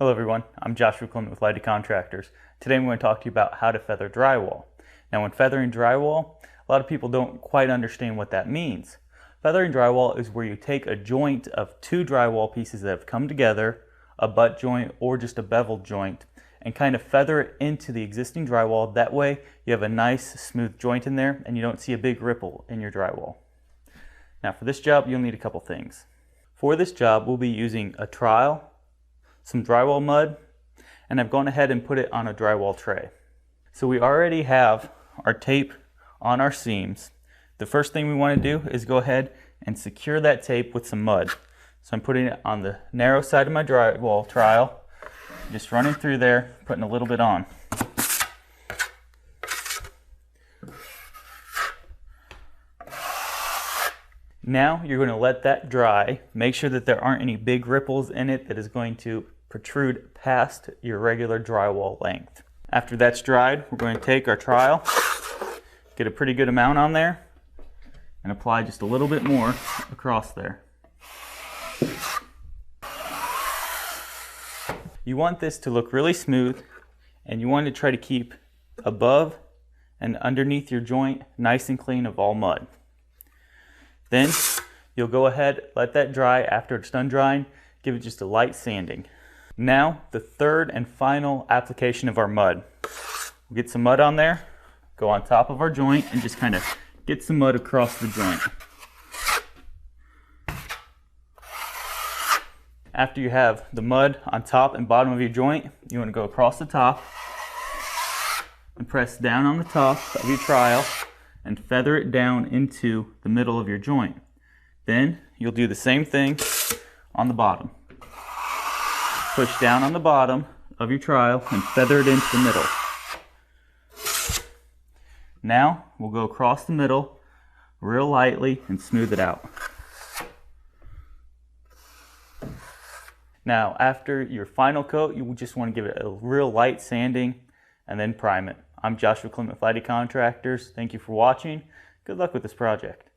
Hello everyone, I'm Joshua Clement with Lighty Contractors. Today I'm going to talk to you about how to feather drywall. Now when feathering drywall, a lot of people don't quite understand what that means. Feathering drywall is where you take a joint of two drywall pieces that have come together, a butt joint or just a beveled joint, and kind of feather it into the existing drywall. That way you have a nice smooth joint in there and you don't see a big ripple in your drywall. Now for this job you'll need a couple things. For this job we'll be using a trowel, some drywall mud, and I've gone ahead and put it on a drywall tray. So we already have our tape on our seams. The first thing we want to do is go ahead and secure that tape with some mud. So I'm putting it on the narrow side of my drywall trowel, just running through there, putting a little bit on. Now you're going to let that dry. Make sure that there aren't any big ripples in it that is going to protrude past your regular drywall length. After that's dried, we're going to take our trowel, get a pretty good amount on there, and apply just a little bit more across there. You want this to look really smooth, and you want to try to keep above and underneath your joint nice and clean of all mud. Then you'll go ahead, let that dry. After it's done drying, give it just a light sanding. Now, the third and final application of our mud. We'll get some mud on there, go on top of our joint, and just kind of get some mud across the joint. After you have the mud on top and bottom of your joint, you want to go across the top and press down on the top of your trowel and feather it down into the middle of your joint. Then you'll do the same thing on the bottom. Push down on the bottom of your trowel and feather it into the middle. Now we'll go across the middle real lightly and smooth it out. Now after your final coat, you just want to give it a real light sanding and then prime it. I'm Joshua Clement with Lighty Contractors. Thank you for watching. Good luck with this project.